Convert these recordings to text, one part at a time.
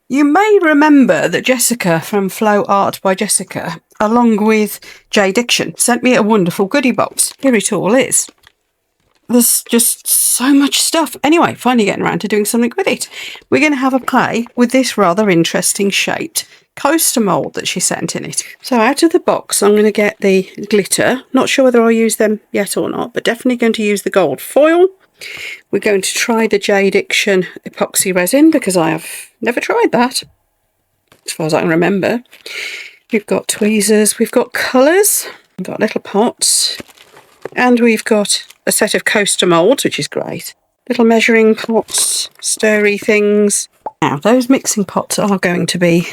You may remember that Jessica from Flow Art by Jessica, along with Diction, sent me a wonderful goodie box. Here it all is. There's just so much stuff. Anyway, finally getting around to doing something with it. We're going to have a play with this rather interesting shaped coaster mould that she sent in it. So out of the box, I'm going to get the glitter. Not sure whether I'll use them yet or not, but definitely going to use the gold foil. We're going to try the Diction epoxy resin because I have never tried that, as far as I can remember. We've got tweezers, we've got colours, we've got little pots, and we've got a set of coaster moulds, which is great. Little measuring pots, stirry things. Now, those mixing pots are going to be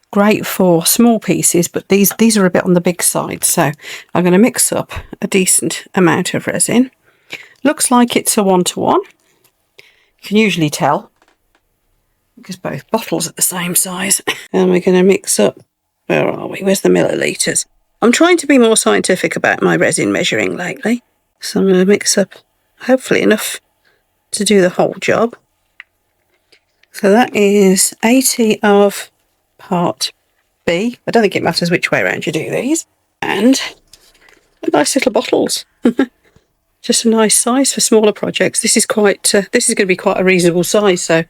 great for small pieces, but these are a bit on the big side, so I'm going to mix up a decent amount of resin. Looks like it's a 1-to-1. You can usually tell because both bottles are the same size. And we're going to mix up, where are we? Where's the millilitres? I'm trying to be more scientific about my resin measuring lately. So I'm going to mix up hopefully enough to do the whole job. So that is 80 of part B. I don't think it matters which way around you do these. And nice little bottles. Just a nice size for smaller projects. This is quite. This is going to be quite a reasonable size, so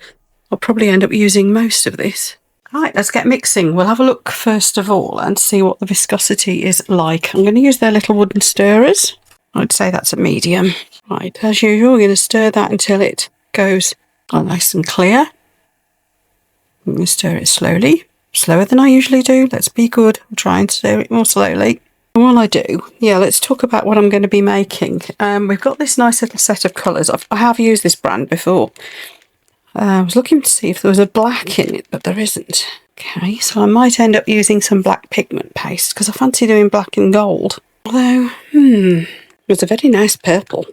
I'll probably end up using most of this. Right, let's get mixing. We'll have a look first of all and see what the viscosity is like. I'm going to use their little wooden stirrers. I'd say that's a medium. Right, as usual, we're going to stir that until it goes nice and clear. I'm going to stir it slowly, slower than I usually do. Let's be good. I'll try and stir it more slowly. And while I do, let's talk about what I'm going to be making. We've got this nice little set of colours. I have used this brand before. I was looking to see if there was a black in it, but there isn't. Okay, so I might end up using some black pigment paste because I fancy doing black and gold. Although, it's a very nice purple.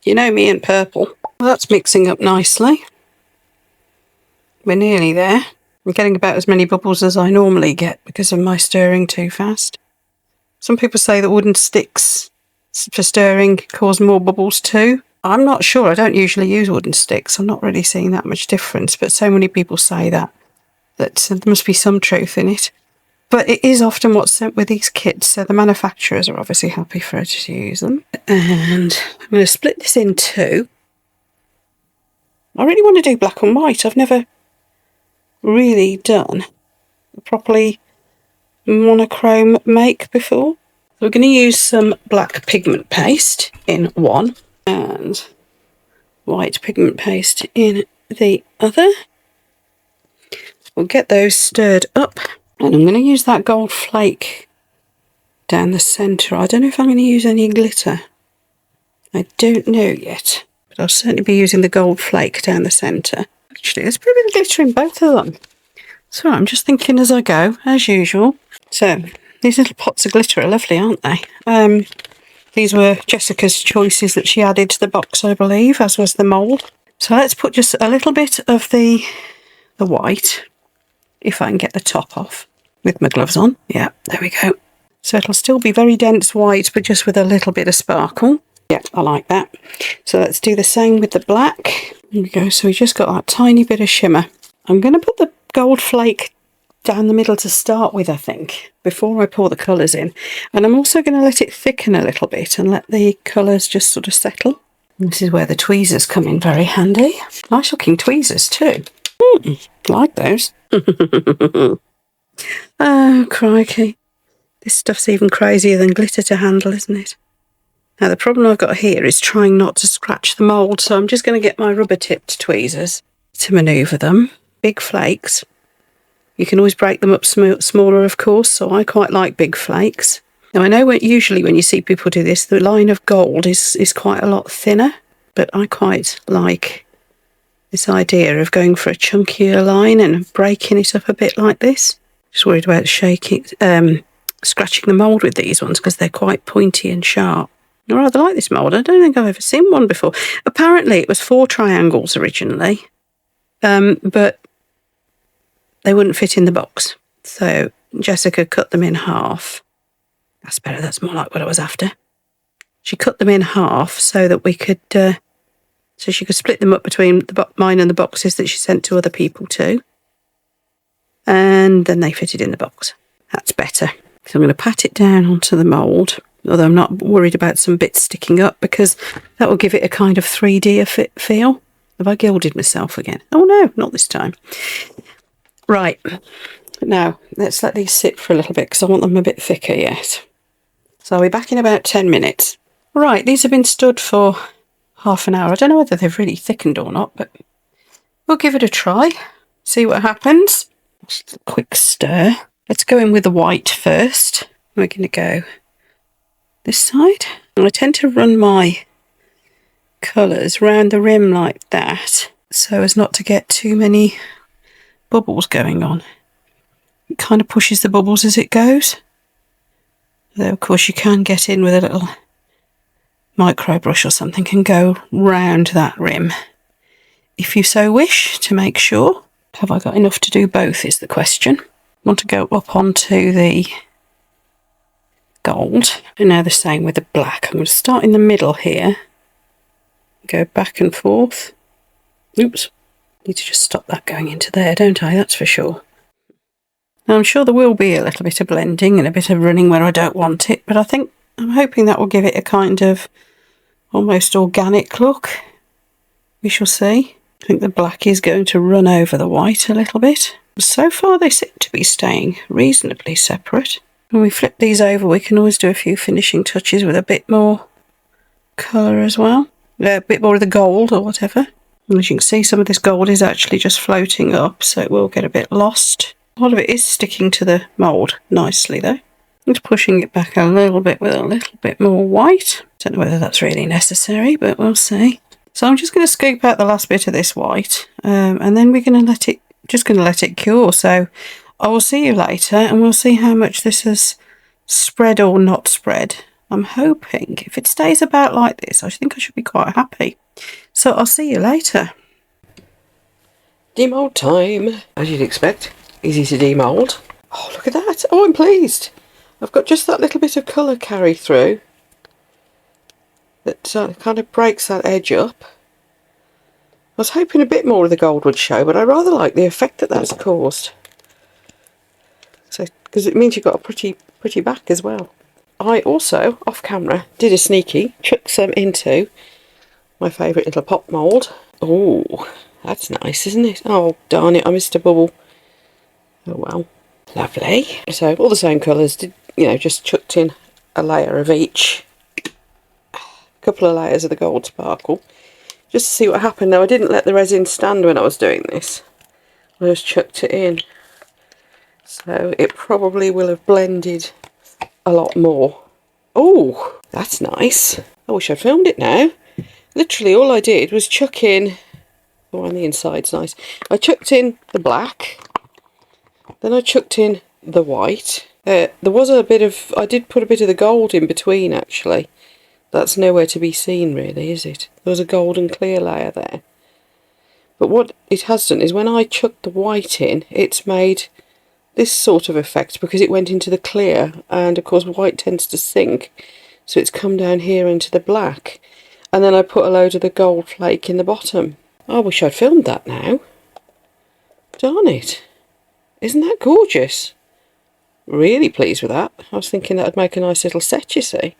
You know me and purple. Well, that's mixing up nicely. We're nearly there. I'm getting about as many bubbles as I normally get because of my stirring too fast. Some people say that wooden sticks for stirring cause more bubbles too. I'm not sure. I don't usually use wooden sticks. I'm not really seeing that much difference, but so many people say that there must be some truth in it. But it is often what's sent with these kits, so the manufacturers are obviously happy for us to use them. And I'm going to split this in two. I really want to do black and white. I've never really done a properly monochrome make before. So we're going to use some black pigment paste in one and white pigment paste in the other. We'll get those stirred up. And I'm going to use that gold flake down the centre. I don't know if I'm going to use any glitter. I don't know yet. But I'll certainly be using the gold flake down the centre. Actually, there's probably the glitter in both of them. So I'm just thinking as I go, as usual. So these little pots of glitter are lovely, aren't they? These were Jessica's choices that she added to the box, I believe, as was the mould. So let's put just a little bit of the white, if I can get the top off. With my gloves on. Yeah, there we go. So it'll still be very dense white, but just with a little bit of sparkle. Yeah, I like that. So let's do the same with the black. There we go. So we just got that tiny bit of shimmer. I'm going to put the gold flake down the middle to start with, I think, before I pour the colours in. And I'm also going to let it thicken a little bit and let the colours just sort of settle. And this is where the tweezers come in very handy. Nice looking tweezers too. Like those. Oh, crikey. This stuff's even crazier than glitter to handle, isn't it? Now, the problem I've got here is trying not to scratch the mould, so I'm just going to get my rubber-tipped tweezers to manoeuvre them. Big flakes. You can always break them up smaller, of course, so I quite like big flakes. Now, I know usually when you see people do this, the line of gold is quite a lot thinner, but I quite like this idea of going for a chunkier line and breaking it up a bit like this. Just worried about scratching the mould with these ones because they're quite pointy and sharp. I rather like this mould. I don't think I've ever seen one before. Apparently it was 4 triangles originally, but they wouldn't fit in the box. So Jessica cut them in half. That's better. That's more like what I was after. She cut them in half so that we could, so she could split them up between mine and the boxes that she sent to other people too. and then they fit it in the box. That's better. So I'm going to pat it down onto the mould, although I'm not worried about some bits sticking up because that will give it a kind of 3D feel. Have I gilded myself again? Oh no, not this time. Right, now let's let these sit for a little bit because I want them a bit thicker yet. So I'll be back in about 10 minutes. Right, these have been stood for half an hour. I don't know whether they've really thickened or not, but we'll give it a try, see what happens. Just a quick stir. Let's go in with the white first. We're going to go this side. And I tend to run my colours round the rim like that so as not to get too many bubbles going on. It kind of pushes the bubbles as it goes. Though of course you can get in with a little micro brush or something and go round that rim if you so wish to make sure. Have I got enough to do both is the question. I want to go up onto the gold and now the same with the black. I'm going to start in the middle here, go back and forth. Oops, need to just stop that going into there, don't I? That's for sure. Now, I'm sure there will be a little bit of blending and a bit of running where I don't want it, but I'm hoping that will give it a kind of almost organic look. We shall see. I think the black is going to run over the white a little bit. So far they seem to be staying reasonably separate. When we flip these over we can always do a few finishing touches with a bit more colour as well. A bit more of the gold or whatever. And as you can see, some of this gold is actually just floating up, so it will get a bit lost. A lot of it is sticking to the mould nicely though. Just pushing it back a little bit with a little bit more white. Don't know whether that's really necessary, but we'll see. So I'm just going to scoop out the last bit of this white, and then we're going to let it cure. So I will see you later, and we'll see how much this has spread or not spread. I'm hoping if it stays about like this, I think I should be quite happy. So I'll see you later. Demold time, as you'd expect. Easy to demold. Oh, look at that. Oh, I'm pleased. I've got just that little bit of colour carry through that kind of breaks that edge up. I was hoping a bit more of the gold would show, but I rather like the effect that that's caused. So, because it means you've got a pretty back as well. I also, off camera, did a sneaky, chucked some into my favourite little pop mould. Oh, that's nice, isn't it? Oh, darn it, I missed a bubble. Oh well, lovely. So all the same colours, just chucked in a layer of each. A couple of layers of the gold sparkle, just to see what happened. Now I didn't let the resin stand when I was doing this. I just chucked it in. So it probably will have blended a lot more. Oh, that's nice. I wish I'd filmed it now. Literally all I did was chuck in, oh, on the inside's nice. I chucked in the black, then I chucked in the white. There was a bit of, I did put a bit of the gold in between actually. That's nowhere to be seen really, is it? There was a golden clear layer there. But what it has done is when I chucked the white in, it's made this sort of effect because it went into the clear, and of course white tends to sink, so it's come down here into the black. And then I put a load of the gold flake in the bottom. I wish I'd filmed that now. Darn it. Isn't that gorgeous? Really pleased with that. I was thinking that would make a nice little set, you see.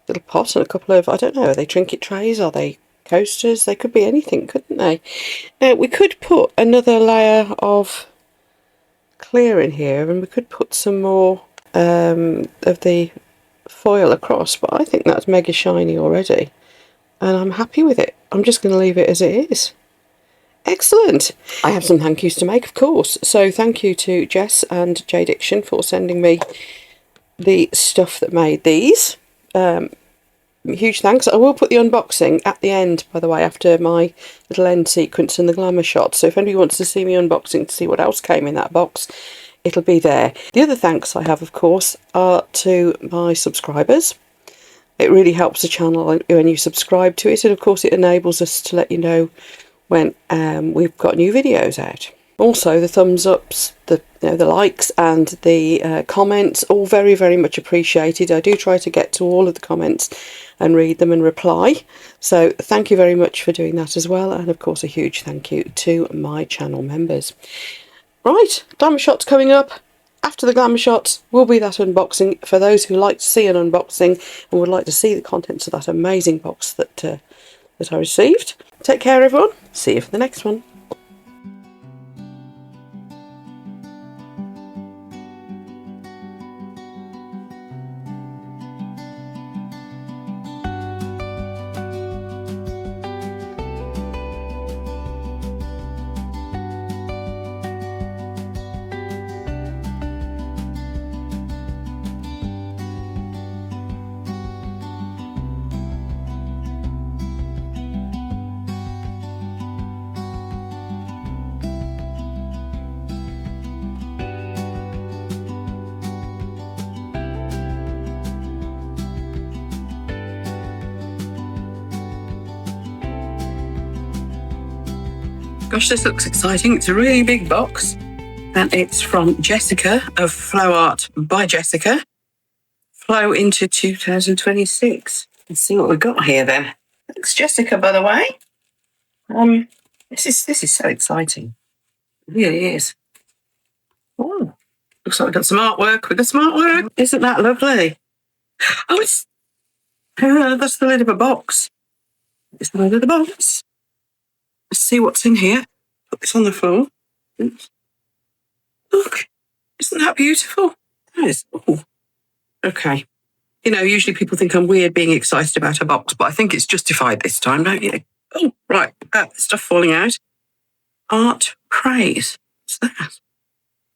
Little pot and a couple of, I don't know, are they trinket trays? Are they coasters? They could be anything, couldn't they? Now, we could put another layer of clear in here, and we could put some more of the foil across, but I think that's mega shiny already. And I'm happy with it. I'm just going to leave it as it is. Excellent. I have some thank yous to make, of course. So thank you to Jess and Diction for sending me the stuff that made these. Huge thanks. I will put the unboxing at the end, by the way, after my little end sequence and the glamour shot. So if anybody wants to see me unboxing to see what else came in that box, it'll be there. The other thanks I have, of course, are to my subscribers. It really helps the channel when you subscribe to it, and of course it enables us to let you know when we've got new videos out. Also the thumbs ups, the likes and the comments, all very, very much appreciated. I do try to get to all of the comments and read them and reply. So thank you very much for doing that as well. And of course a huge thank you to my channel members. Right, diamond shots coming up. After the glamour shots will be that unboxing for those who like to see an unboxing and would like to see the contents of that amazing box that I received. Take care, everyone. See you for the next one. Gosh, this looks exciting. It's a really big box. And it's from Jessica of Flow Art by Jessica. Flow into 2026. Let's see what we've got here then. Thanks, Jessica, by the way. This is so exciting. It really is. Oh, looks like we've got some artwork. We've got some artwork. Isn't that lovely? Oh, it's that's the lid of a box. It's the lid of the box. Let's see what's in here. Put this on the floor. Oops. Look, isn't that beautiful? That is. Oh, okay. You know, usually people think I'm weird being excited about a box, but I think it's justified this time, don't you? Oh, right. Stuff falling out. Art praise. What's that?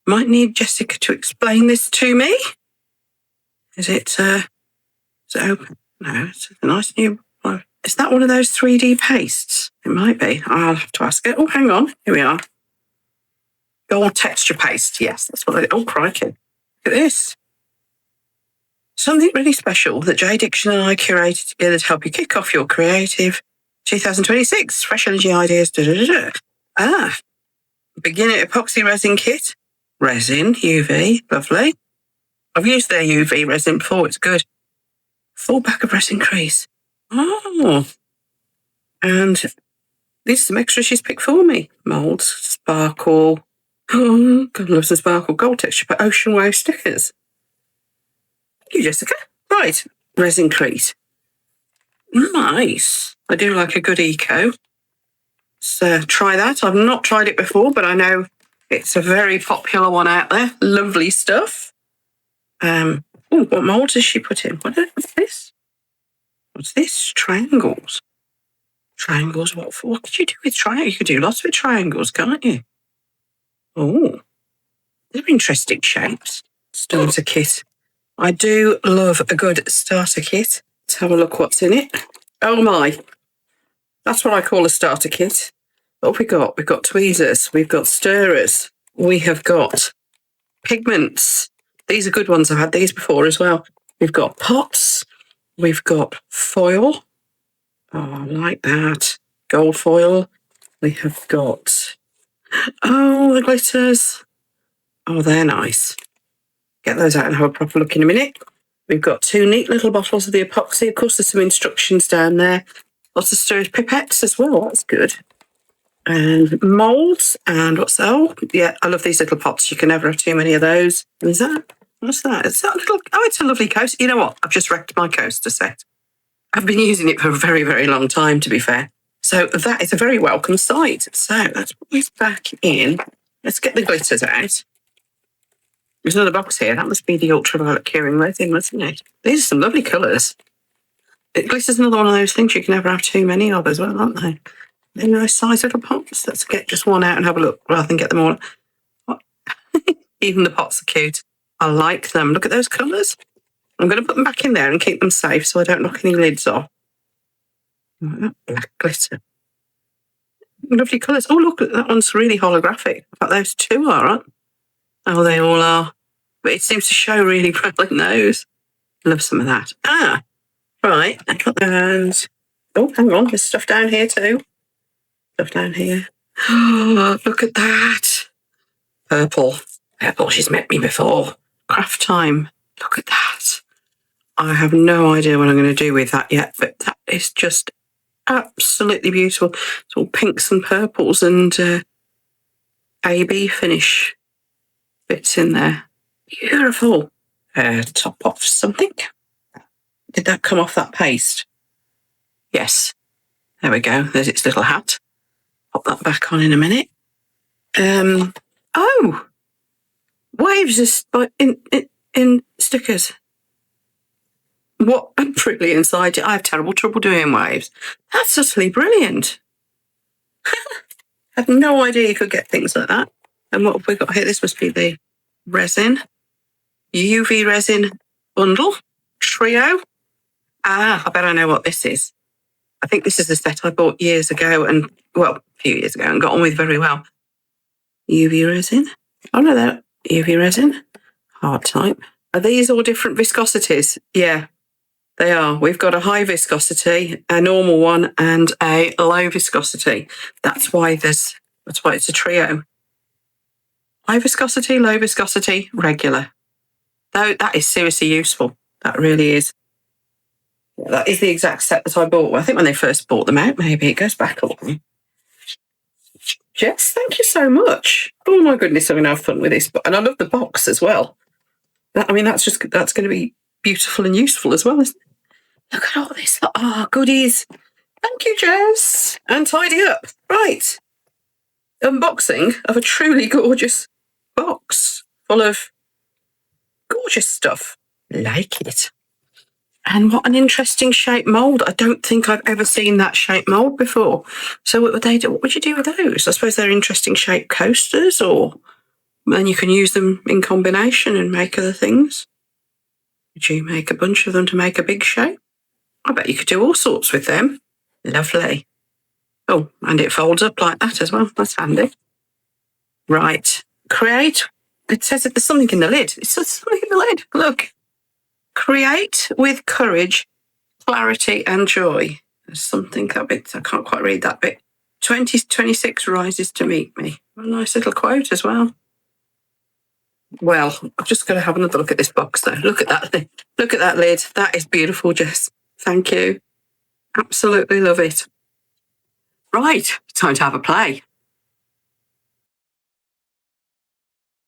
Might need Jessica to explain this to me. Is it open? No, it's a nice new. Is that one of those 3D pastes? It might be. I'll have to ask it. Oh, hang on. Here we are. Gold texture paste. Yes, that's what oh, crikey. Look at this. Something really special that Diction and I curated together to help you kick off your creative 2026. Fresh energy ideas. Beginner epoxy resin kit. Resin, UV. Lovely. I've used their UV resin before. It's good. Full pack of ResinCrete. Oh. And these are some extras she's picked for me. Molds, sparkle. Oh, God loves the sparkle. Gold texture, but ocean wave stickers. Thank you, Jessica. Right, ResinCrete. Nice. I do like a good eco. So try that. I've not tried it before, but I know it's a very popular one out there. Lovely stuff. Oh, what mold does she put in? What's this? What's this? Triangles. Triangles, what could you do with triangles? You could do lots with triangles, can't you? Oh, they're interesting shapes. Starter kit. I do love a good starter kit. Let's have a look what's in it. Oh my. That's what I call a starter kit. What have we got? We've got tweezers. We've got stirrers. We have got pigments. These are good ones. I've had these before as well. We've got pots. We've got foil. Oh, I like that. Gold foil. We have got, oh, the glitters. Oh, they're nice. Get those out and have a proper look in a minute. We've got 2 neat little bottles of the epoxy. Of course, there's some instructions down there. Lots of stirred pipettes as well. That's good. And moulds. And what's that? Oh, yeah, I love these little pots. You can never have too many of those. Is that? What's that? Is that a little? Oh, it's a lovely coaster. You know what? I've just wrecked my coaster set. I've been using it for a very, very long time, to be fair. So that is a very welcome sight. So let's put this back in. Let's get the glitters out. There's another box here. That must be the ultraviolet curing resin, mustn't it? These are some lovely colours. Glitter's another one of those things you can never have too many of as well, aren't they? They're nice size little pots. Let's get just one out and have a look rather than get them all. Even the pots are cute. I like them. Look at those colours. I'm going to put them back in there and keep them safe so I don't knock any lids off. Oh, that black glitter. Lovely colours. Oh, look, that one's really holographic. In fact, those two are, aren't they? Oh, they all are. But it seems to show really well in those. Love some of that. Right. And, oh, hang on. There's stuff down here too. Stuff down here. Oh, look at that. Purple. Purple, she's met me before. Craft time. Look at that. I have no idea what I'm going to do with that yet, but that is just absolutely beautiful. It's all pinks and purples and AB finish bits in there. Beautiful. Top off something. Did that come off that paste? Yes. There we go. There's its little hat. Pop that back on in a minute. Oh! Waves in stickers. What a brilliant idea. I have terrible trouble doing waves. That's utterly brilliant. I had no idea you could get things like that. And what have we got here? This must be the resin. UV resin bundle. Trio. I bet I know what this is. I think this is the set I bought years ago a few years ago and got on with very well. UV resin. Oh no, they're UV resin. Hard type. Are these all different viscosities? Yeah, they are. We've got a high viscosity, a normal one, and a low viscosity. That's why it's a trio. High viscosity, low viscosity, regular. Though that is seriously useful. That really is. That is the exact set that I bought. I think when they first bought them out, maybe it goes back a little. Jess, thank you so much. Oh my goodness, I'm going to have fun with this. And I love the box as well. That's going to be beautiful and useful as well, isn't it? Look at all this. Goodies. Thank you, Jess. And tidy up. Right. Unboxing of a truly gorgeous box full of gorgeous stuff. Like it. And what an interesting shape mould. I don't think I've ever seen that shape mould before. So what would they do? What would you do with those? I suppose they're interesting shape coasters, or then you can use them in combination and make other things. Would you make a bunch of them to make a big shape? I bet you could do all sorts with them. Lovely. Oh, and it folds up like that as well. That's handy. Right. Create. It says that there's something in the lid. It says something in the lid. Look. Create with courage, clarity and joy. There's something that bit, I can't quite read that bit. 2026 rises to meet me. A nice little quote as well. Well, I've just got to have another look at this box though. Look at that. Look at that lid. That is beautiful, Jess. Thank you. Absolutely love it. Right, time to have a play.